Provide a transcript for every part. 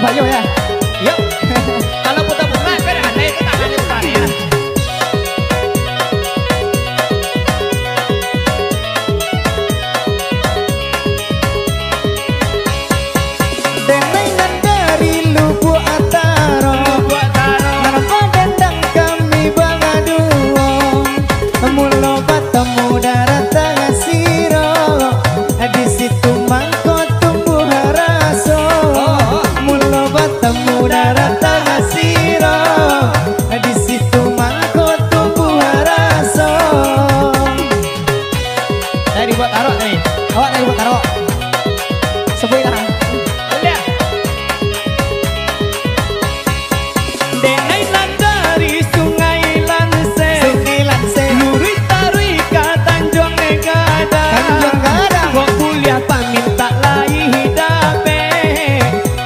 Ayo ya. Yuk. Kalau putar bunga, ada itu tangannya putar ya. Denengan dari Lubu Ataro, narpa dendang kami bangaduo, mulo batemu darat tangasiro, di situ mangko tumbuh raso, mulo batemu darat tangasiro, di situ mangko tumbuh raso. Dari buat taruh nih. Awak dari buat taro, sebut lah. Denailan dari Sungai Lanse, Sungai Lanse, Luri Tarui ke Tanjung Gadang. Tanjung Gadang. Kok kuliah paminta lai hidape,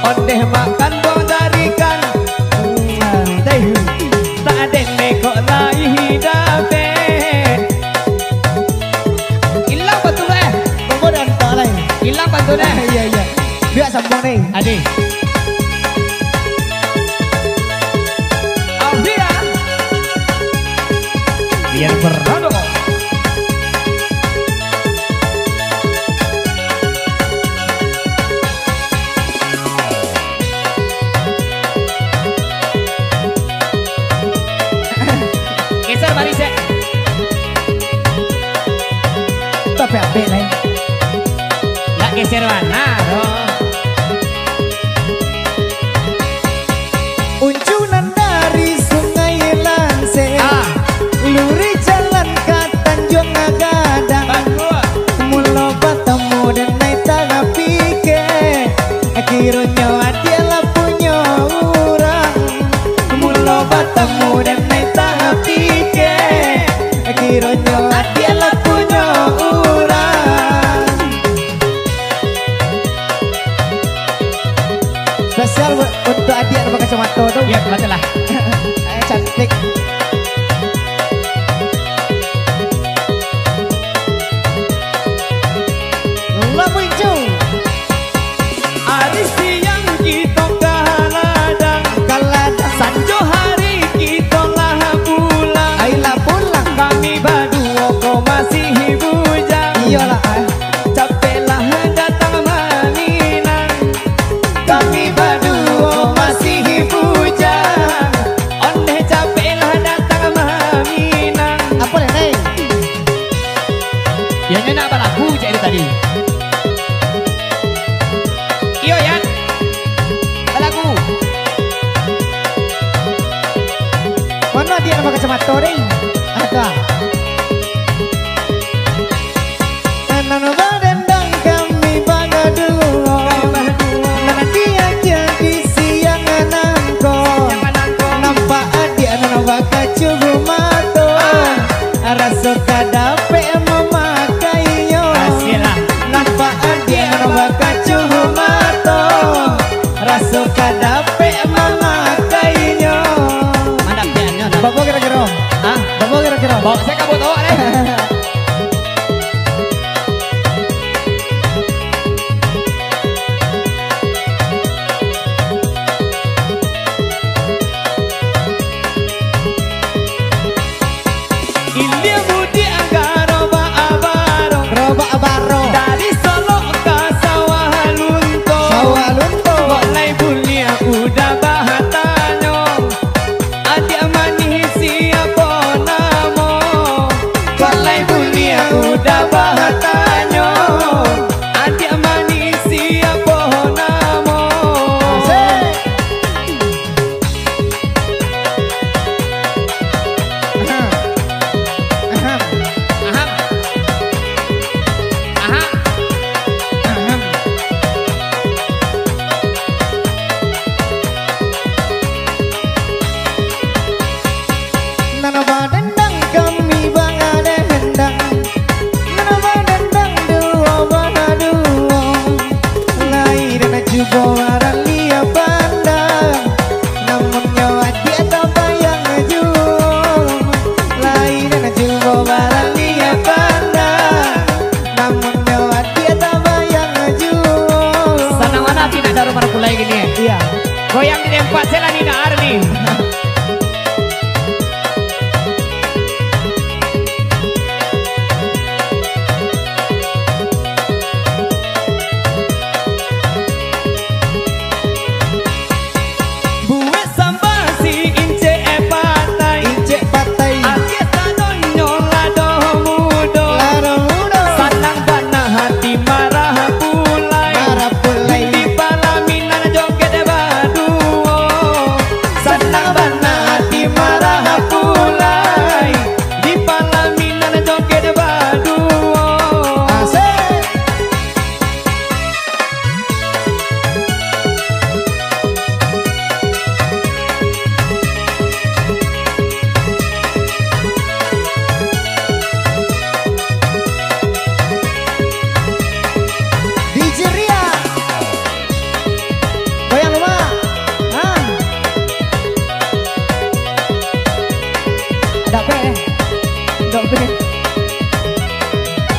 odeh makan bong dari kan. Tak ada kok lai hidape. Hilang betul Tunggu dan tak lain. hilang betul Iya iya. Biar sambung nih. Adi. Alvia. Biar berado. Geser barisnya. Tapi apa lain? Nggak geser mana dong. Uncunan dari Sungai Lanse, luri jalan ke Tanjung Gadang, Bagus. mulo batemu dan naik tanah pikir, akhirnya adalah punya orang, mulo batemu dan naik tanah pikir, akhirnya adalah punya orang. Spesial untuk adik yang pakai kacamata tuh. Ya, betul lah. Cantik. Labu hijau. Hari siang kita kaladang, Sanjo hari kita lah pulang. Ayolah pulang. Kami berdua kok masih bujang. Iyalah. Capeklah datang Maninang. Kami berdua masih bujang. Ondeh capeklah datang Maninang. Apa nih? Ya nyanyi apa lagu jadi tadi? Iyo ya. Apa lagu? Mana dia nama kacamata nih? Ada. Nana badendang kami bangaduo, nana dia jadi siang anangko, nampak adik nana bakal cubu mato, rasa kadape memakainya, Kasihlah. nampak adik nana bakal cubu mato, rasa kadape memakainya. Mana piannya? Bapak kira-kira? Hah? Bapak kira-kira? Bawa saya kabut awak deh. Ilya budi agak roba abaro, Roba abaro, dari Solo ke Sawah Lunto. sawah lunto. Mulai bulia udah bahatanyo, adik manis siapa namo. Mulai bulia udah bahatanyo, adik manis siapa namo. Aham. Aham. Nana badendang kami bangade hendang, nana badendang dua bangaduo, lain na juga waran lia pandang, namun nyawa dia tak bayang jual, lain na juga waran lia pandang, namun nyawa dia tak bayang jual. Sana mana tidak ada rumah pulai gini ya? Iya. Goyang di tempat Selanina Arni.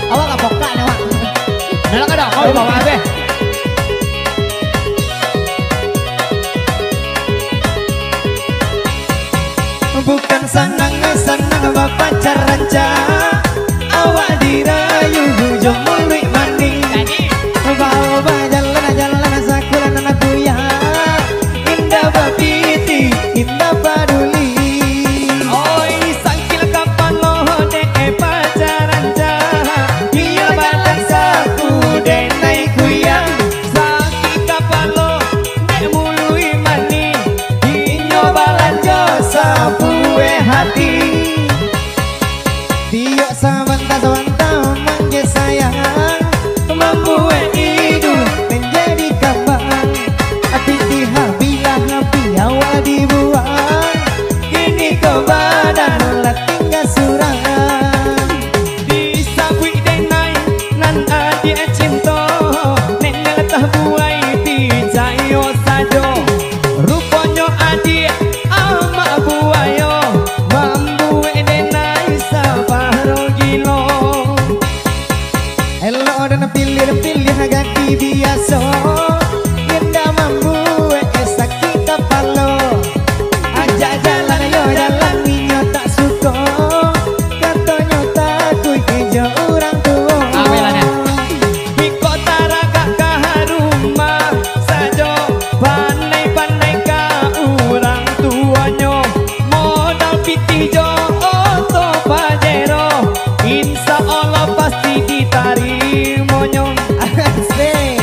Awak gak poka nih wak. Nala ka daw, kau bawa be. Bukan senang bapak caranca, awak dirayu hujung mulut maning. Bawa jalan sakuran anakku ya, indah bapiti, indah paduli. Tiok sawanta mangge sayang, membuat hidup menjadi kambang. Api dihabilah api awak dibuang, kini kau badan lah tinggal surang. Disabui denai nan adia cinta, nenek tah buai pijayo sajo. Rupanya adia ama buayo, mambuai denai sabaro gilo. Elok dan pilih gaki biasa, indah membuat sakit kepala. Ajak jalan yo jalan minyo tak suka, katanya takut kejo orang tua. Di kota raga ka rumah sajo, pandai-pandai ka orang tuanya. Modal pitijo oto pajero, insya Allah pasti ditarimanya. Asik.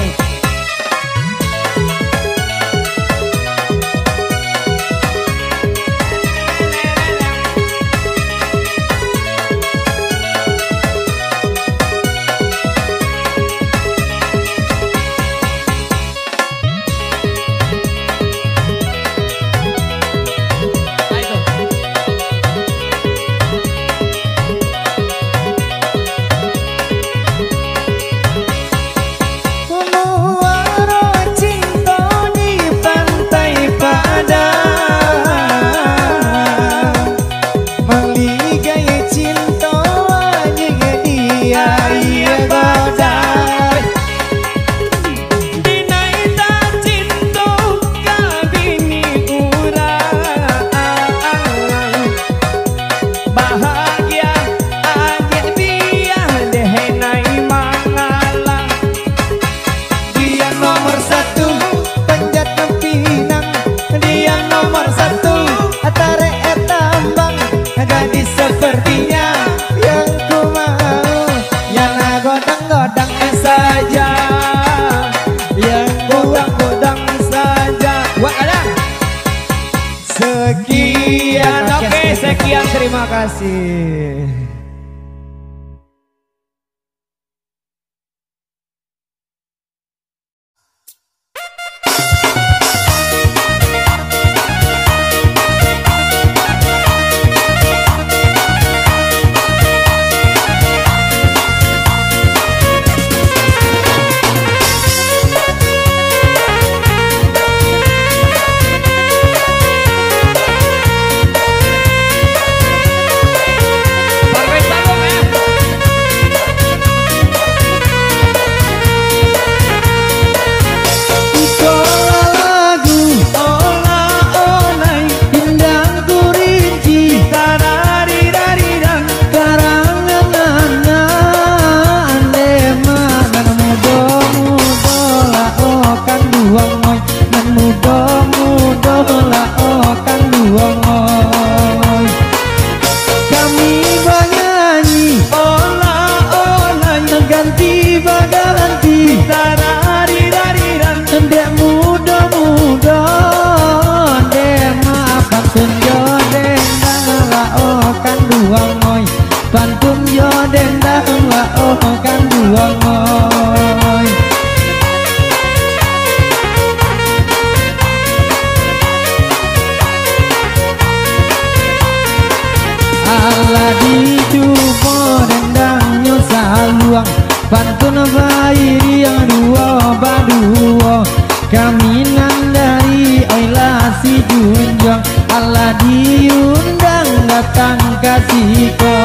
Sekian, oke, sekian, terima kasih. ala di jupo dendang nyo saluang pantun bayi yang dua baduo kaminan dari oila si junjong ala diundang datang kasih ko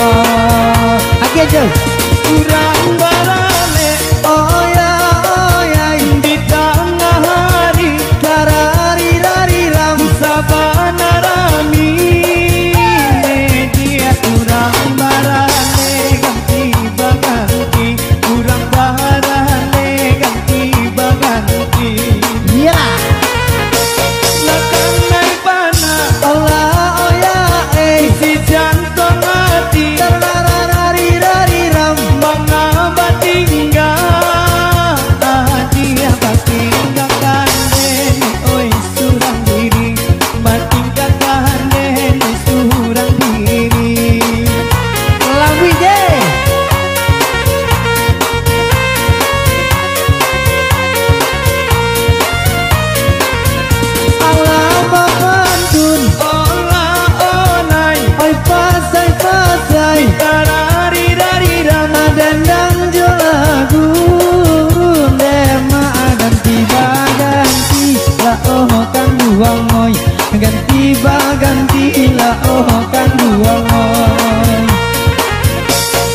oke jo kurang barale oh ya di tengah hari tarari rari ram sabana rami media kurang barale ganti baganti kurang barale ganti baganti Iya. lakan naik pana Allah oh ya si jantung hati tararari rari ram bangga batingga dia batingga kanden oi surang diri batingga kanden surang diri Lawi deh. Allah mapantun olah olai oi pasai pasai tarari rari ram dendang jolagu dema ganti baganti la oh kan buang oi ganti baganti la oh kan buang oi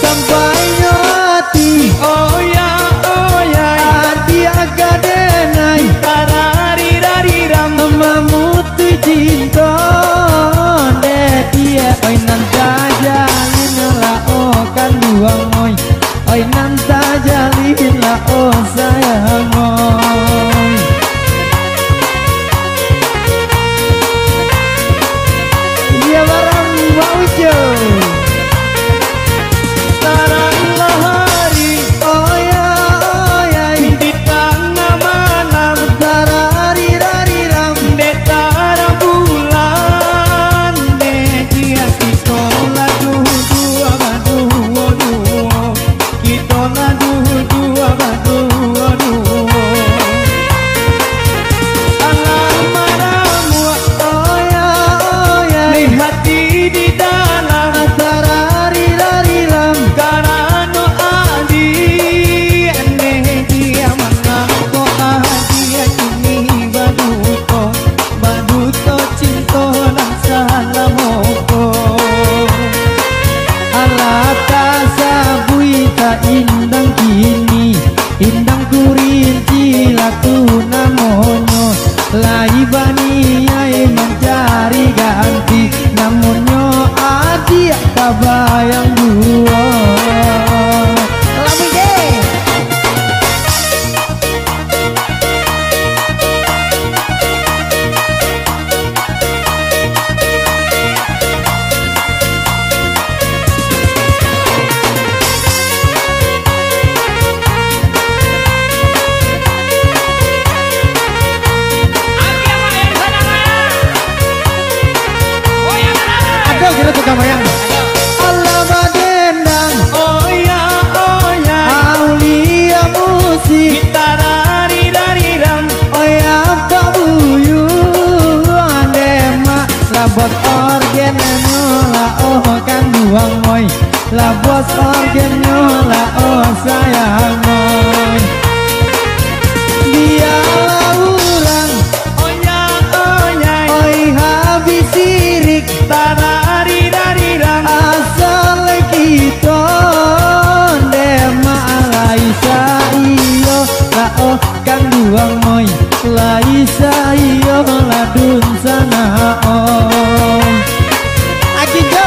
sampai nyati oh ya hati agak denai tarari rari ram mamutu cinta dia oi nan jalin la oh kan buang oi nan jalin la oh sayang oi Iya barang Waujo. tarang lahari oh ya di tengah malam tarari rari ram detara bulan de dia kita lagu dua baduo duo kita lagu dua baduo duo alam maramu oh ya di hati di dalam tarari rari ram karano adi ane dia mengaku dia kini baduto cinta dan salamoko alata sabui tak indang kini indang kurinci latu namonyo lai bani ai mencari ganti namunnya adi kabayang dua Lawi deh. Aduh kita tukang bayang. Allah badendang oh ya aulia musik tarari rari ram oh ya kabuyu andema labot organ nyola oh kan buang oi labot organ nyola oh sayang oi dia laurang oh ya oi habis sirik tarari rari ram asal kita dema laisa iyo la oh kan buang oi laisa iyo la dun sana oi Aki Jo.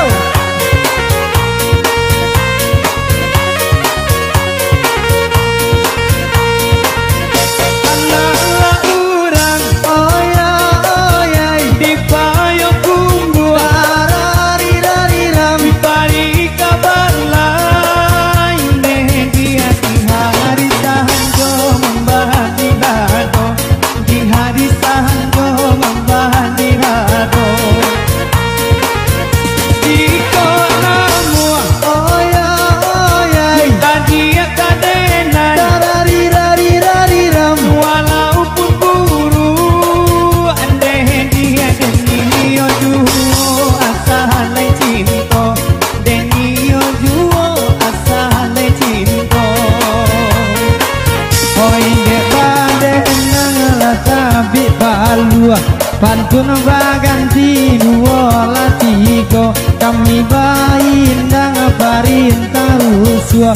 Pantun baganti dua latiko kami baindang parintah rusua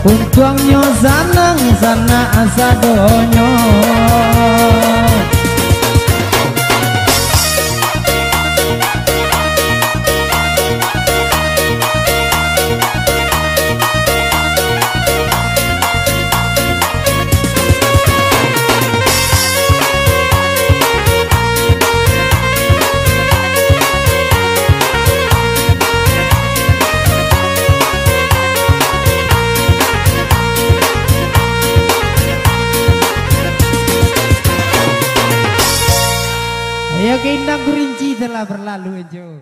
untuangnya sanang sana asadonyo. Ya keindah Gurinci telah berlalu Jo.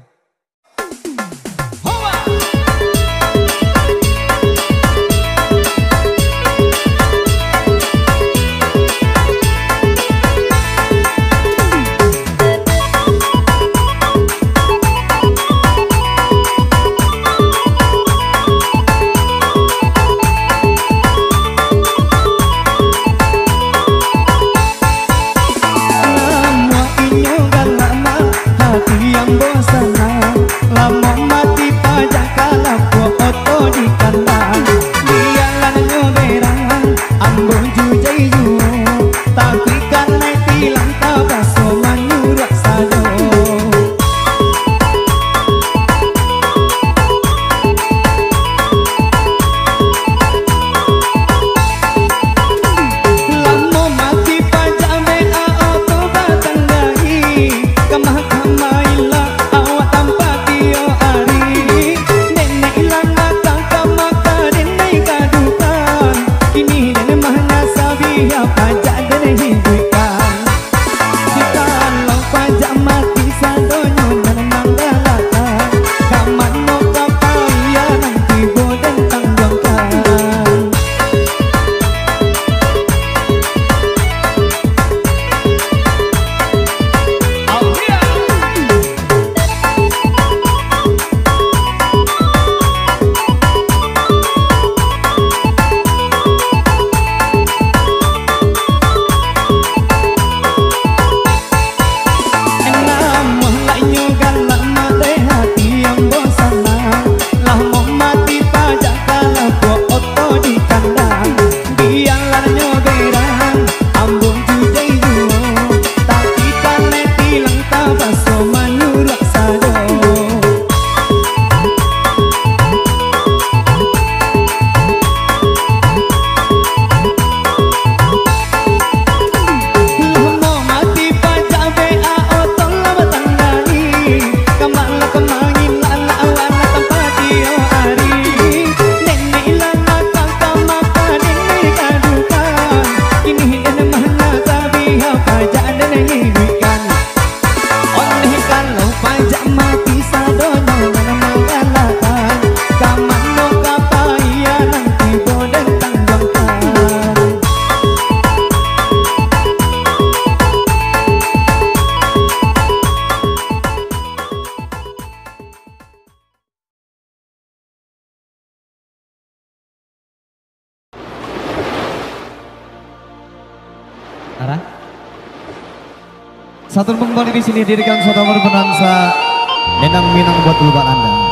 Satu kembali di sini dirikan saudara berpenansa Nenang Minang buat lupa Anda.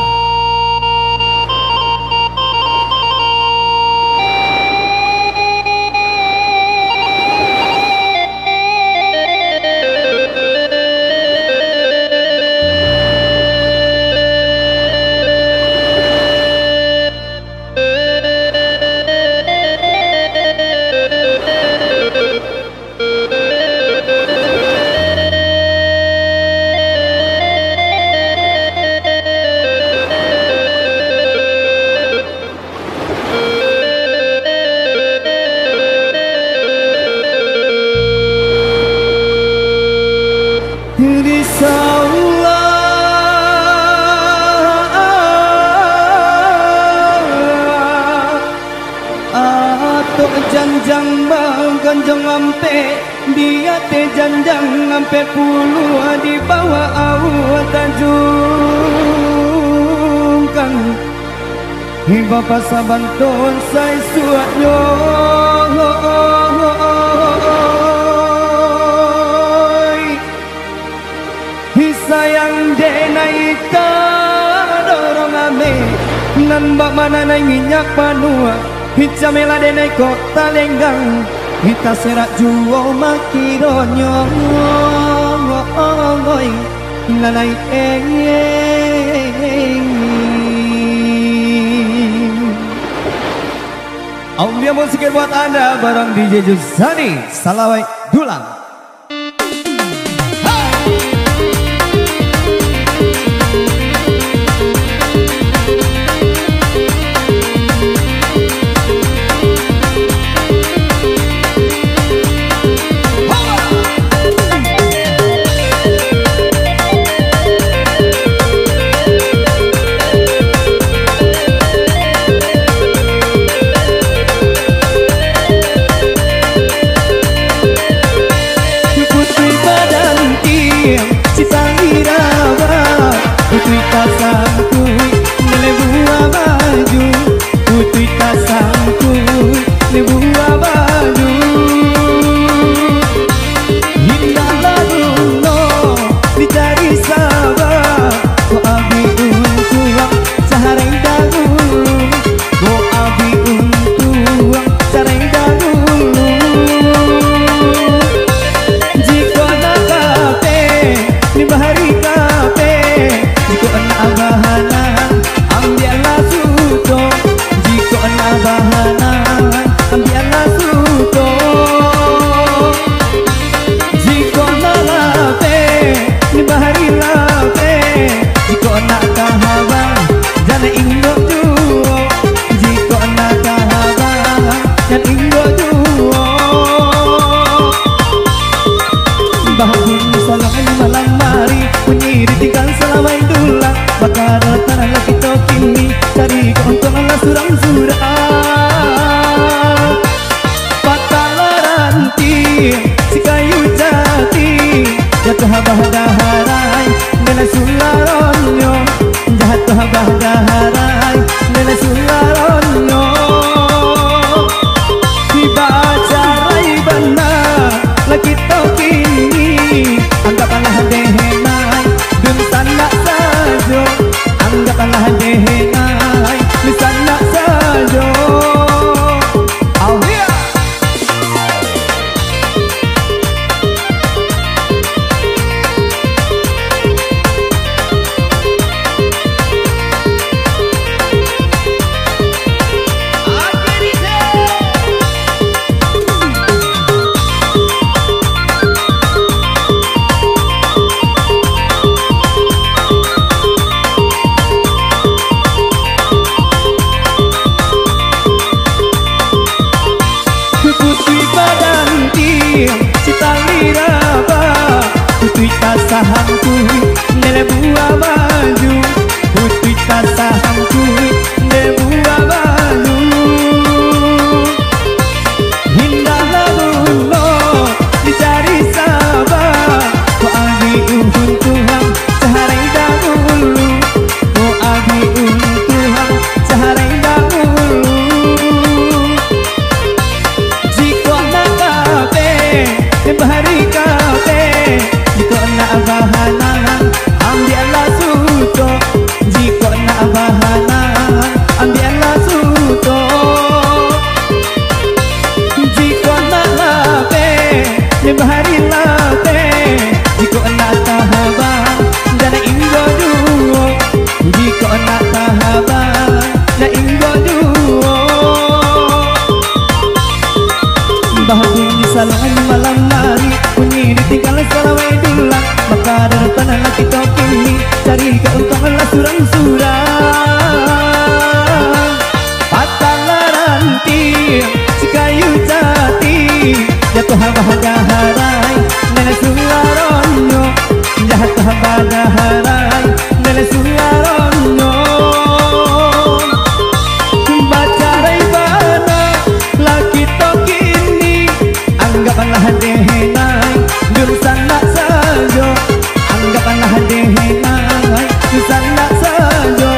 Janjang ganjang ampe dia te janjang ampe puluh di bawah awat tajungkan hi bapak sabanton sai suatnya nan bak mana nai minyak panua hica mela denai kota lenggang kita serak juo makironyo ngoi lalai Aulia musik buat anda bareng DJ Jusani Salawai Dulang. Putri tasangkui nele buah baju Putri tasangkui nele buah baju Hingga lalu no dicari sabar Ko abi untuang sahareng dahulu Ko abi untuang sahareng dahulu Jika nakate ni bahari kape Jika nak bahana ambillah suto Jika nak bahana ambillah suto Jika nak lape ni bahari lape Jika nak kahabang jangan ingok juo Jika nak kahabang jangan ingok juo Bahun salam malam mari Punyiri tinggal selama indulang Bakar tanah lagi tokini Cari keuntungan surang surah Patalaranti Si kayu jati Jatuh habah daharai Nela sularonyo Jatuh habah daharai Nela sularonyo Dibaca rai benar Lagi tokini Anggaplah dehenai Dun sanak sajo Anggaplah dehenai Dun sanak sajo Oh yeah Putri tasahangkui nele buah baju Putri tasahangkui nele buah baju Hingga lalu no dicari sabar Ko abi uhun Tuhan sahareng dahulu Ko abi uhun Tuhan sahareng dahulu Jika nak kape bahari kape Jika nak bahana ambillah suto Jika nak bahana ambillah suto Jika nak lape bahari lape Jika nak tahabang jangan inggo duo Jika nak tahabang jangan inggo duo Bahun salam malam mari Punyiri tinggal selawai dulang Maka dari tanah lagi tokini Cari keuntungan surang surang Patalaranti Si kayu jati Jatuh habah daharai Nele sularonyo Jatuh habah daharai Nele sularonyo Baca raibana Laki tokini Anggaplah dehenai Dun sanak sajo Anggaplah dehenai Dun sanak sajo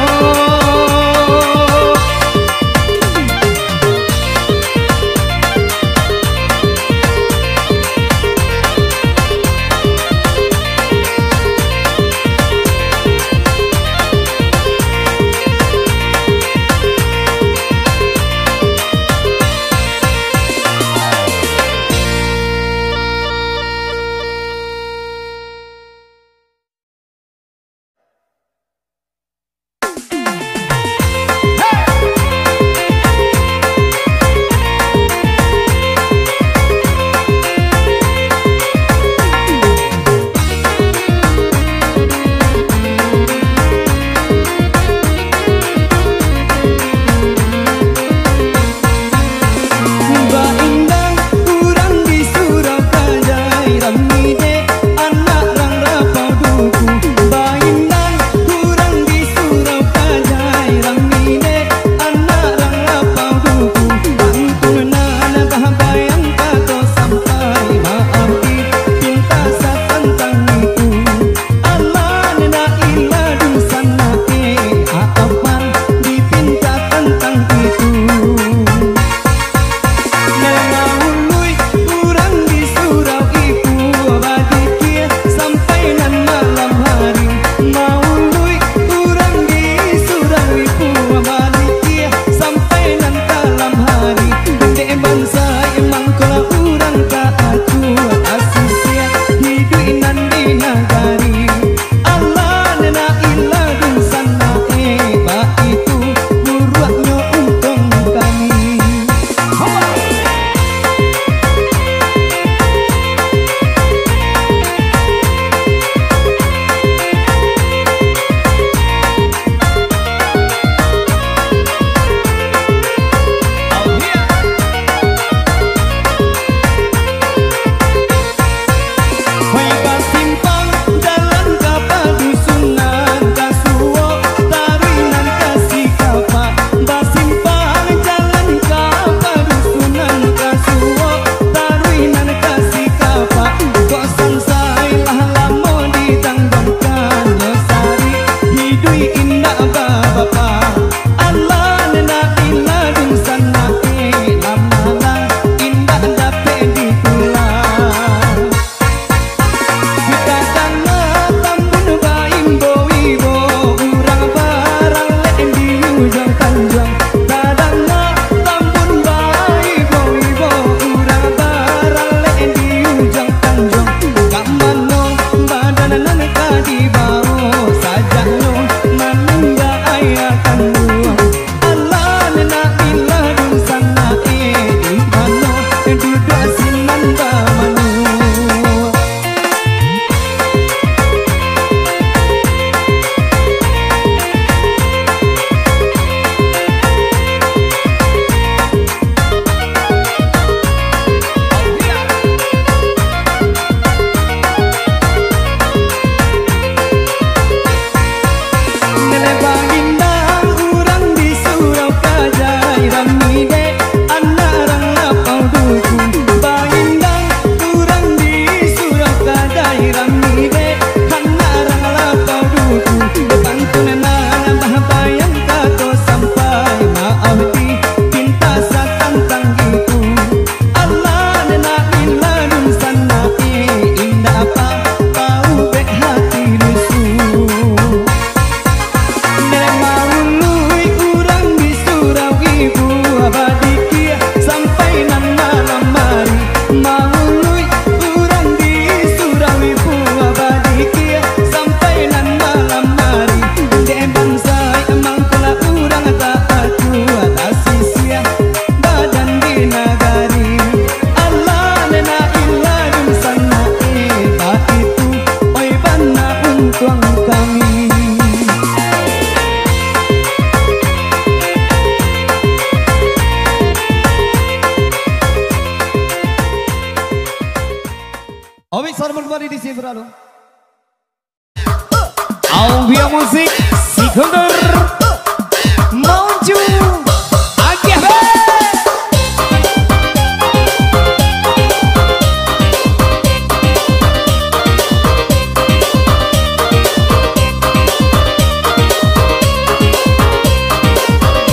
kembali di sini berlalu. Audio musik Sikunder Mauju Agia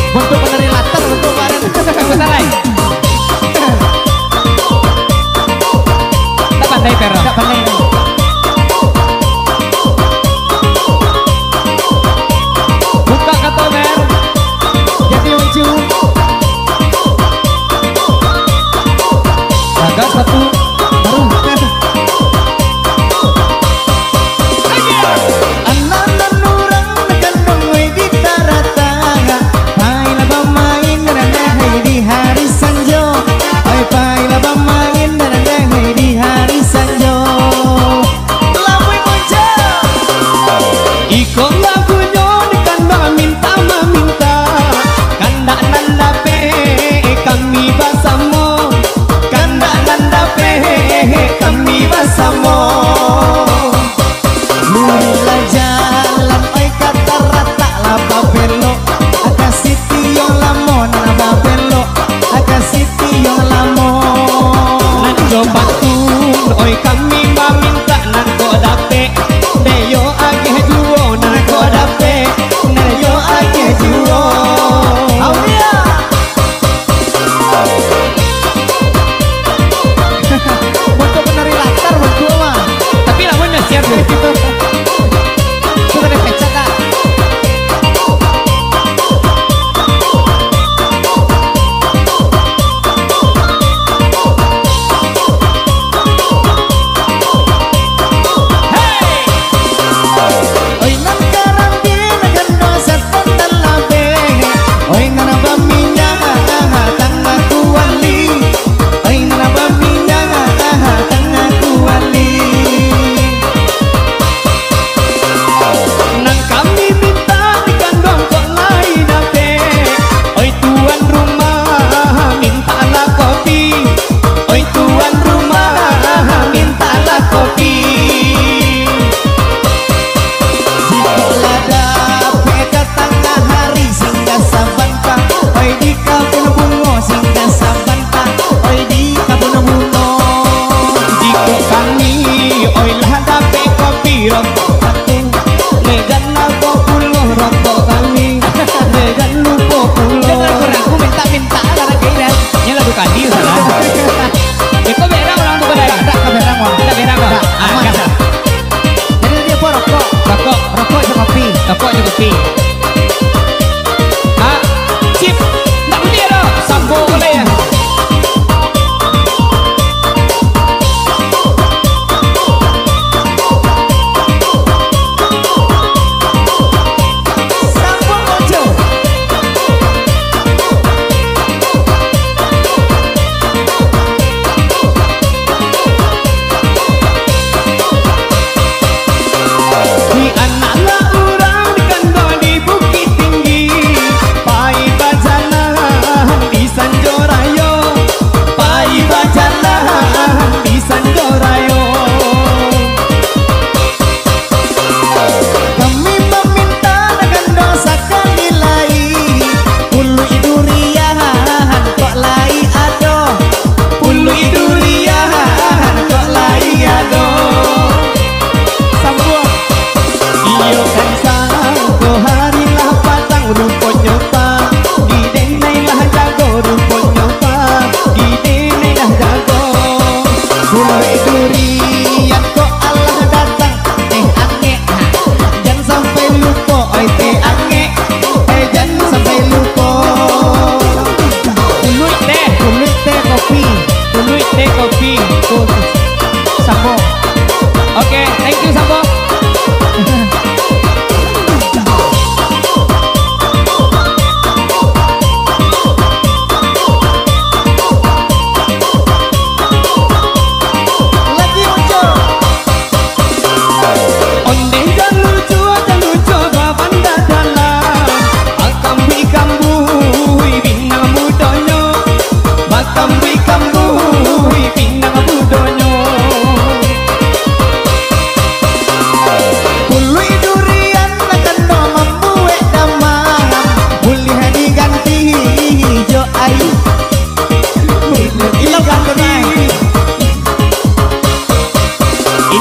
Untuk peneri latar untuk bareng bentar lagi. Tak pandai pero. Tak pandai. Buka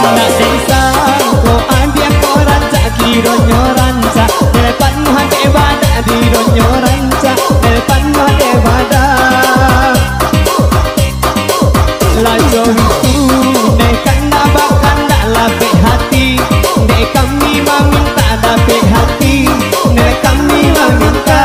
Nak desa ko adia ko ranca kiro nyoranca Depan hade bada diro nyoranca Depan hade bada Lajo itu nekan nabakan dak lape hati Nek kami meminta dape hati Nek kami meminta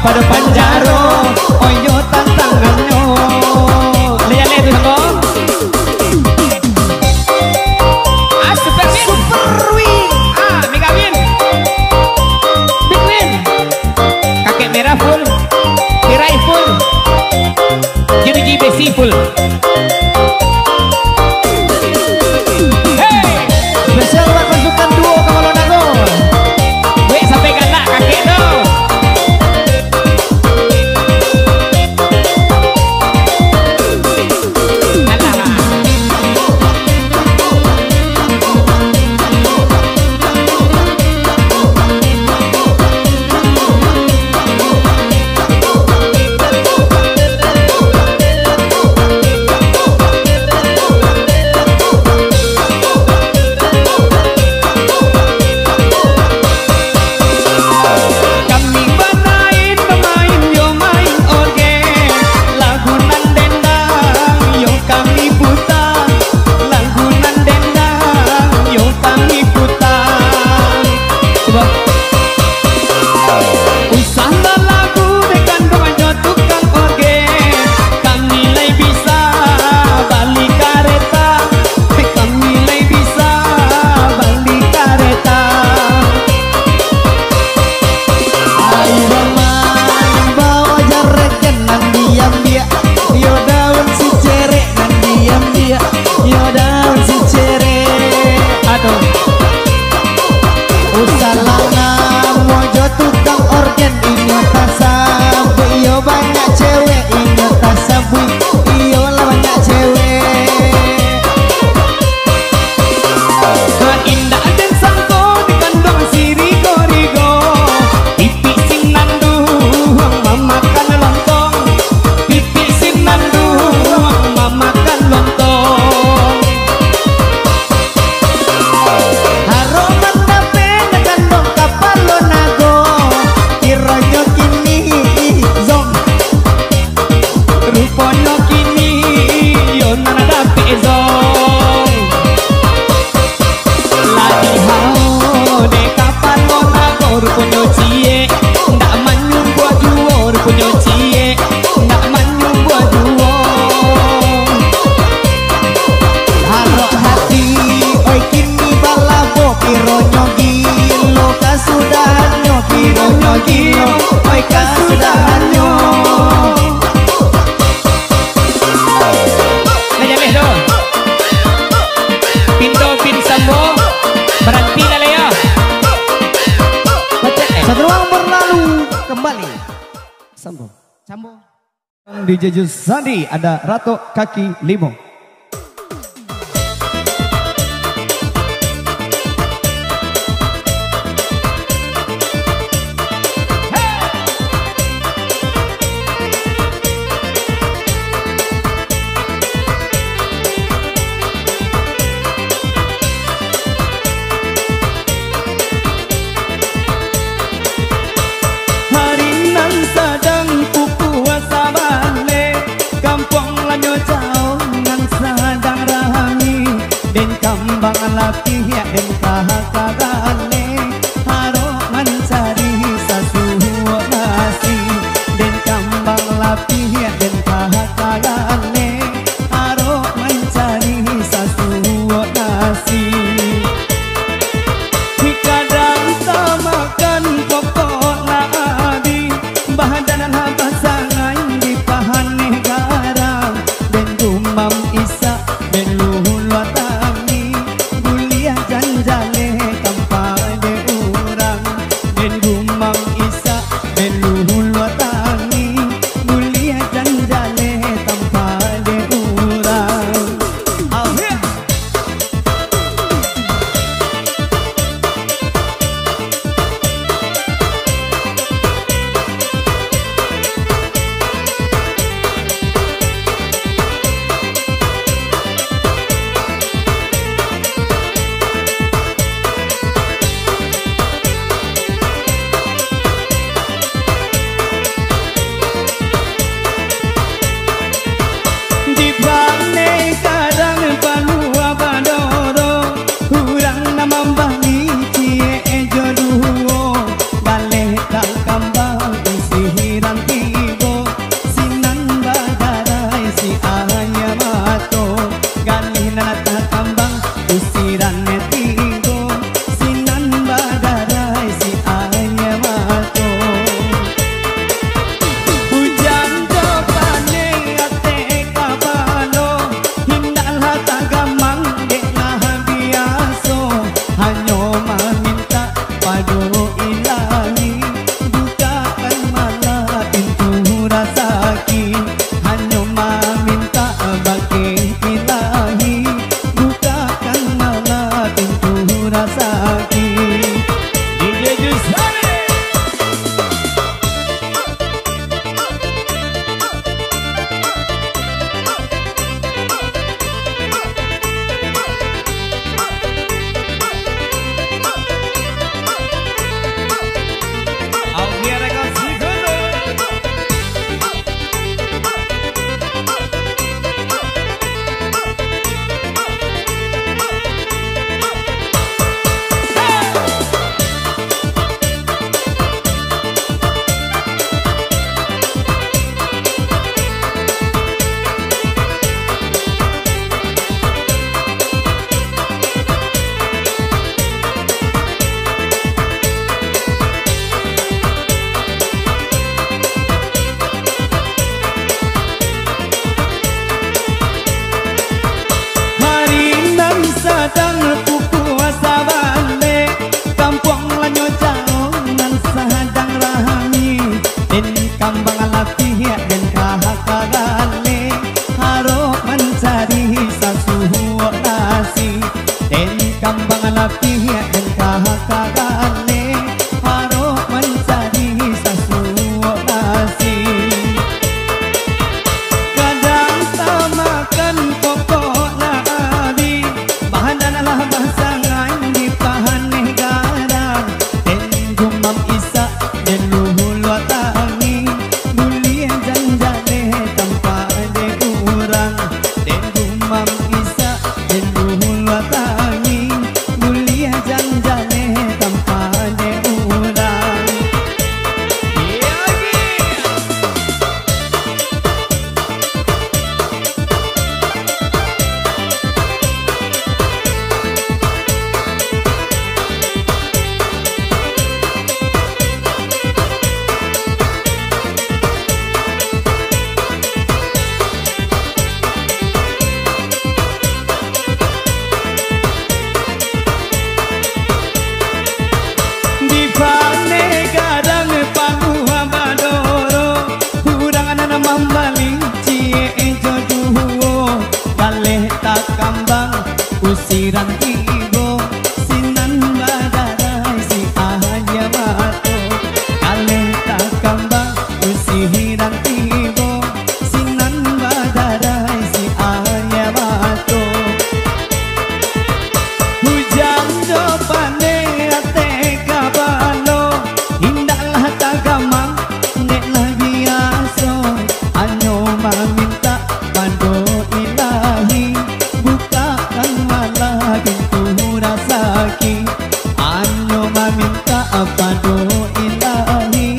pada panjaro oyo tantangannya Lihat itu Sambo. Super Win Mega Win. Big Win. Kakek merah full. Tirai full. Jeruji besi full. Hey. spesial buat pasukan duo Kamalo Nagor. Gue sampai galak kakek tuh. Sambo. Di Jeju Sandi ada Rato Kaki Limo. kagane harus mencari sesuatu. Kadang samakan pokok lari bahan dan alah basangan di pahan negara dan gumam isa dan luhul watangi bulian janjane tanpa ada kurang dan gumam isa dan luhul watangi bulian janjane tanpa ada kurang. Di pane gadang panguha badoro hurang anak mambaling cie ejo duho kaleh tak kambang usiran tigo sinan badarai si aja bato kaleh tak kambang usiran tigo sinan badarai si aja bato hujan jopane ate kabalo indahlah tagamang nek lagi aso anyo meminta pando ilahi bukakan malah pintu rasaki anyo meminta pando ilahi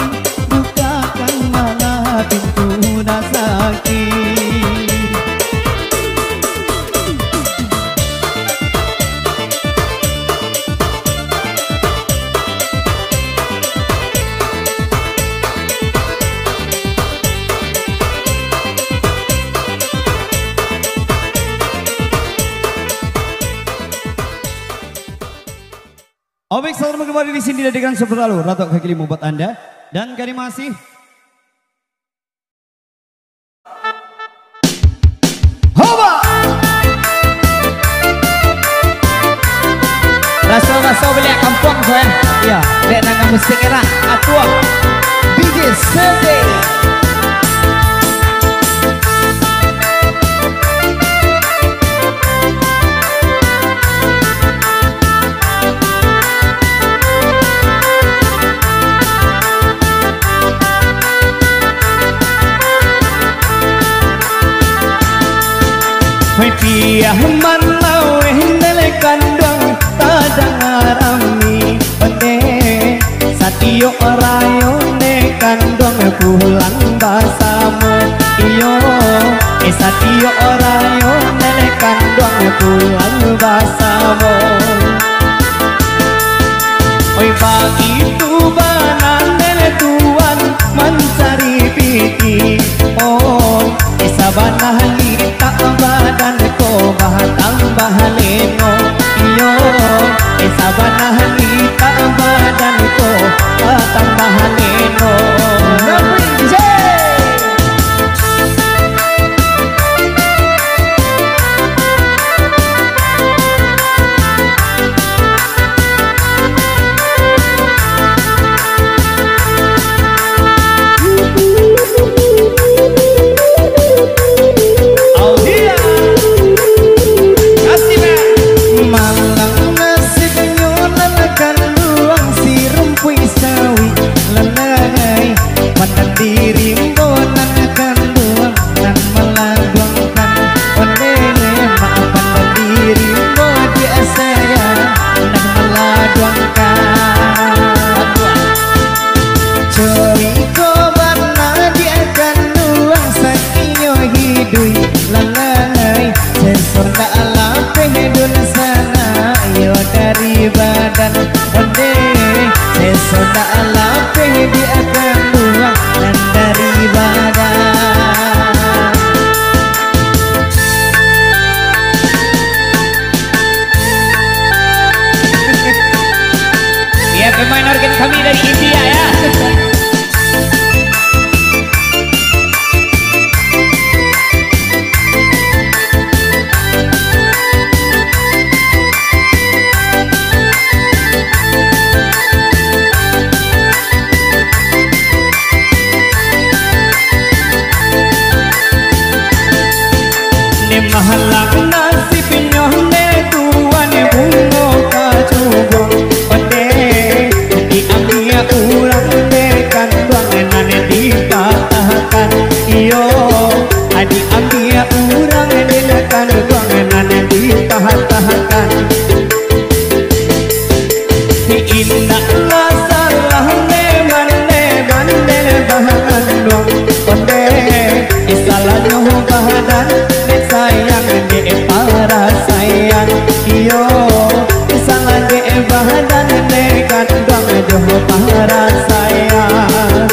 bukakan malah pintu rasaki. Baik, selamat kembali di sini dengan seperti lalu Ratok kaki lima buat Anda dan kali masih Hoba Raso-raso beli kampung saya. ya Dek nangka musik era atua. BJ Sunday. Piah malau nele kandang tadang arami pende satio rayo ne kandang pulang basamu iyo satio rayo nele kandang pulang basamu oi pagi tu banan nele tuan mencari piti oh isabanah kita badan ko bahatang bahaleno iyo isabanah kita badan ko bahatang bahaleno badan onde sesoda lape di akan luang dan dari badan Ya pemain organ kami dari India ya. indah lah salah mande bahan dong onde isalah nyoh badan sayang de para sayang iyo isalah de badan de kandang joh para sayang.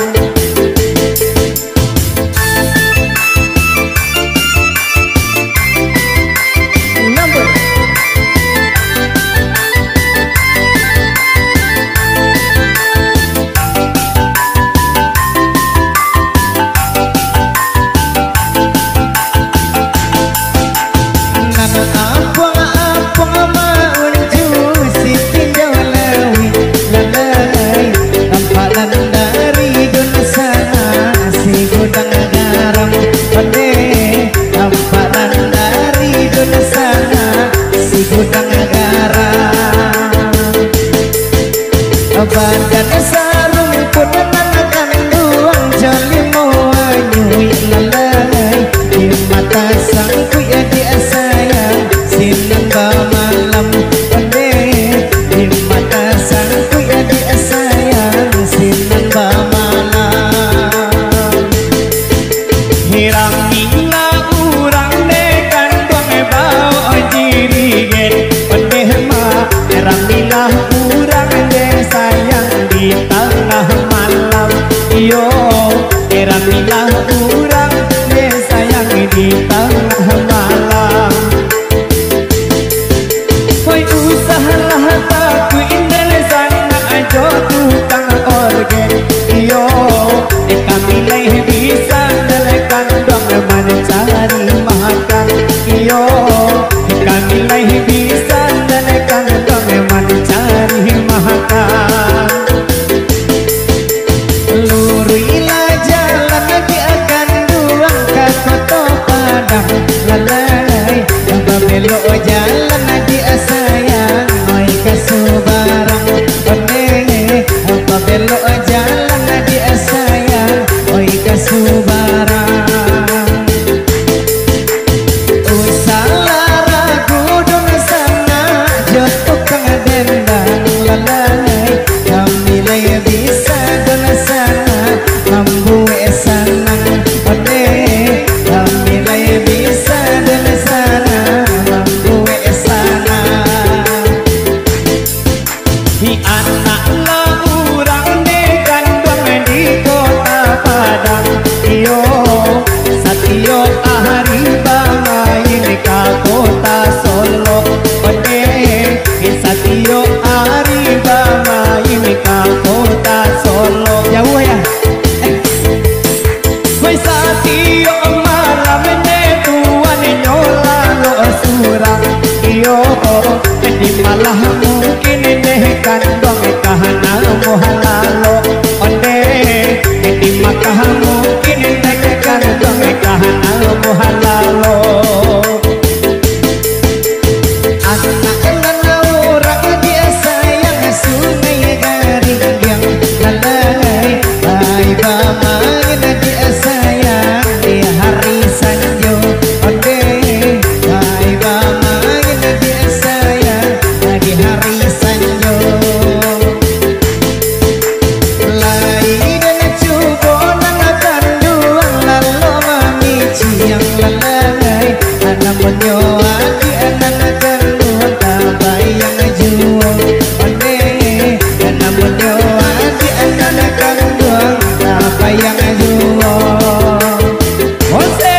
Badan sarung pun nanakan duang jali mau nyui lalai di mata sang kuya dia sayang sinan ba malam onde di mata sang kuya dia sayang sinan ba malam hiramila urang de kandung bau jirigen onde ma hiramila urang de sayang di tengah malam iyo hiramila urang de sayang di tengah malam koi usahalah taku indel sana ajo tukang organ iyo kami leh bisa dalekan dong mencari makan iyo kami leh bisa dalekan dong mencari makan lurilah jalan lagi akan duang ke kota Padang lalai belok jalan lagi sayang oi ke Subarang onde belok jalan lagi sayang oi ke Subarang usalah ragu dong sana jatuh ke dendang lalai kami lay bisa dong sana mambu sanang onde kami lay bisa dong sana mambu sana di anak lah urang de kandung di kota Padang iyo satio ahari bamain ka kota Solo onde satio ahari bamain ka kota Solo jauh ya woi satio malam ne tuan nyola lo surang iyo di malah mungkin deh kandung kahana mohalalo onde di makah mungkin deh kandung kahana mohalalo anak orang dia sayang sungai garing yang lalai bayi bamain dia sayang di hari sanjo onde bayi bamain dia sayang di hari sanjo lai dan cubo nanakan duang lalu mami ciang lalai anak menyoa di nanakan duang tabayang jual onde anak menyoa di nanakan duang tabayang jual Jose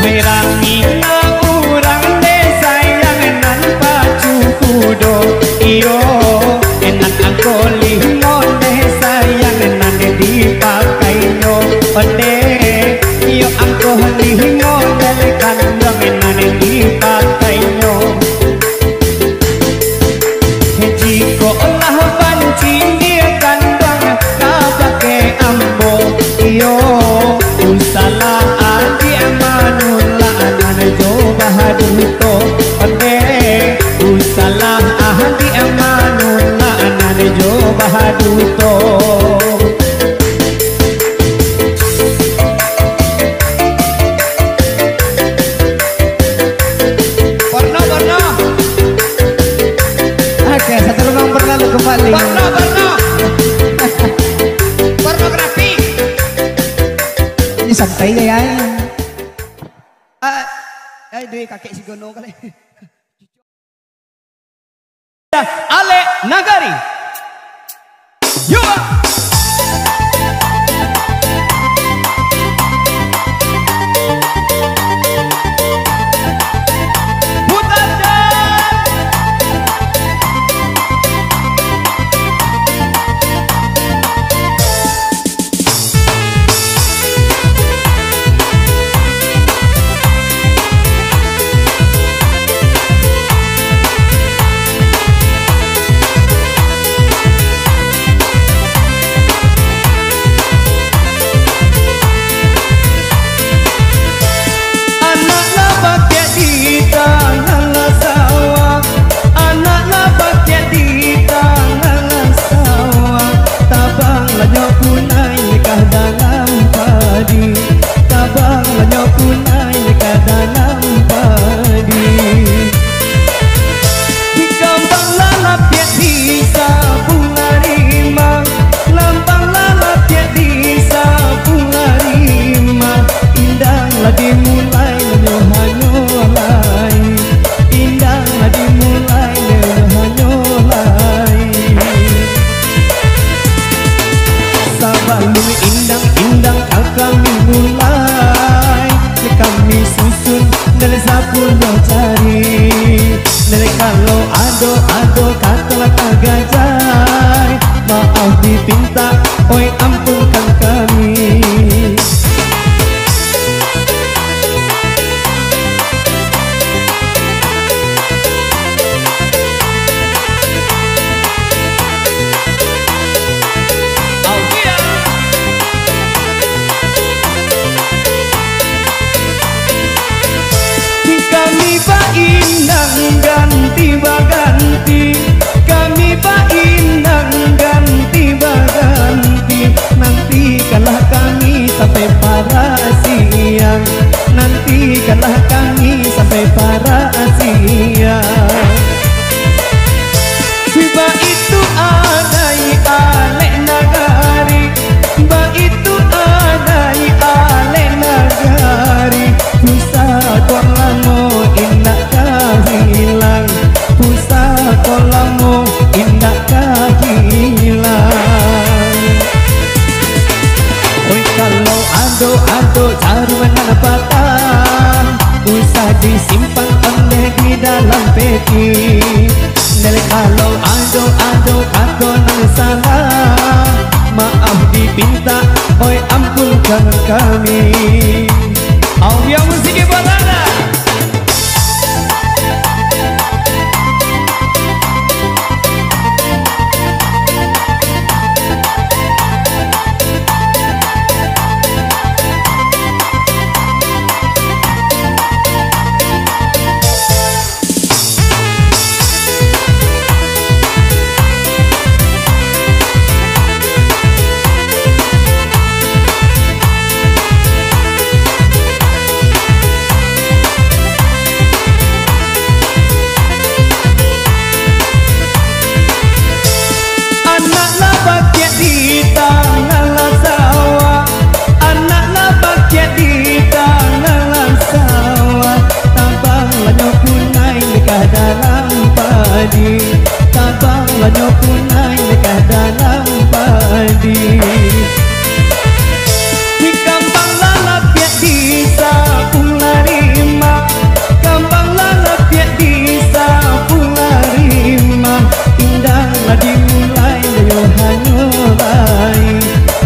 Miramila urang de sayang nan pacu kudo iyo enak angko limon de sayang nan dipakai nyo onde iyo angko limon de kandang nan dipakai nyo jiko lah pancing dia kandang kabake ambo iyo usala bahaduto. Porno. Oke, satu rumah berlalu kembali. Porno. Pornografi. Ini santai ya. Ay, duit kakek si Gono kali. Ale Nagari. Yuk. Ado katalah tagajai, maaf dipinta, oi ampunkan kami. Kami bainang ganti baganti, kami bainang ganti baganti. Nanti kalah kami sampai para siang, nanti kalah kami sampai para siang. Ba itu adai ale nagari, ba itu adai ale nagari. Pusat kolamo indah kahilang, pusat kolamo indah kahilang. Oi kalau ado cari mana patah, usah disimpan oleh di dalam peti. Nel kalau ado aku nang salah, maaf dipinta, oi ampunkan kami. Aulia musik balada. Tabang lanyo punai nekah dalam padi. Di kampang lalap ya di sapung larima, kampang lalap ya di sapung larima. Indahlah dimulai lanyo hanyolai,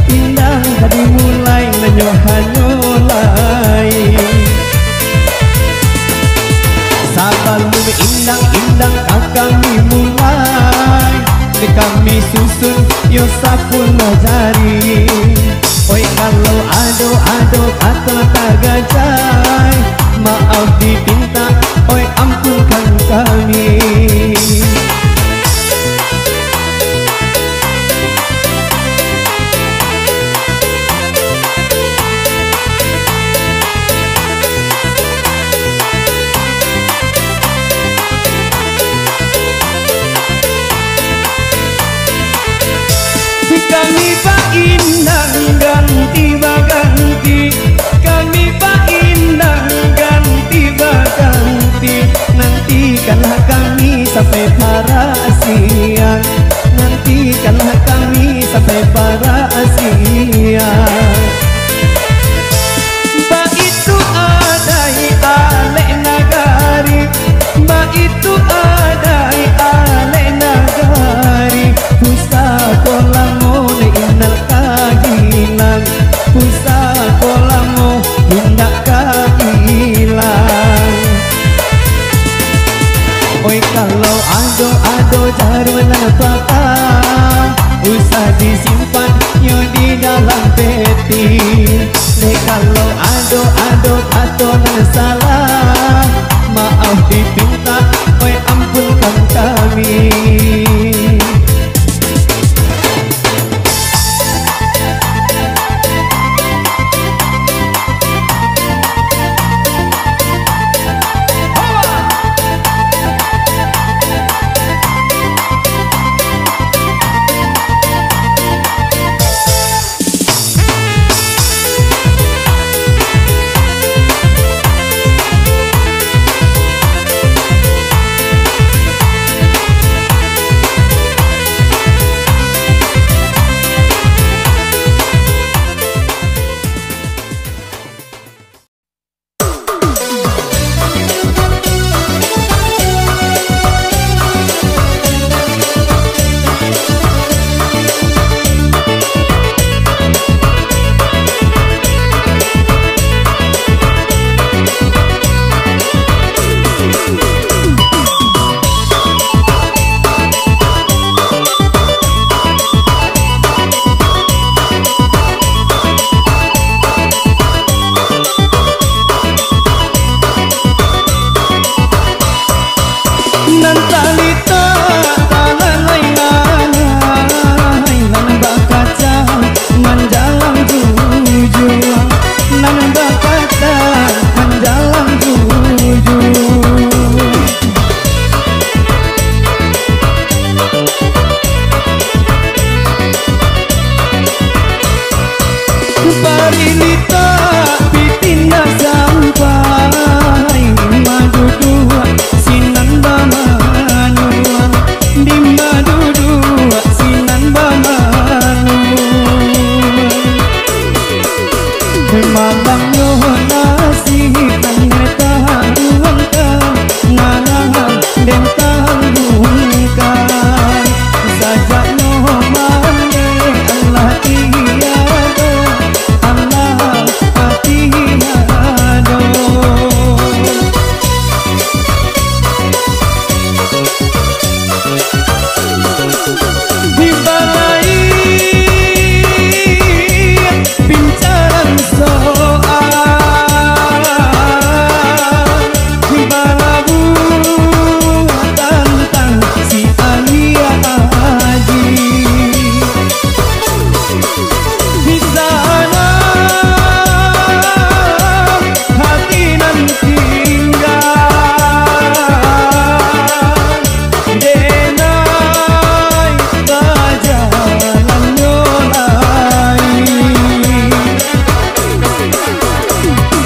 indahlah dimulai lanyo hanyolai. Sabar bumi indang kami mulai, kami susun yo sapun jari. Oi kalau ado kata tagajai, maaf dipinta, oi ampunkan kami. disimpan yo di dalam peti. Kalau ado atau salah, maaf dipinta, oi ampunkan kami.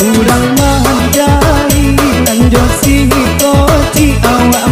Urang manjai lan josi ko ci awak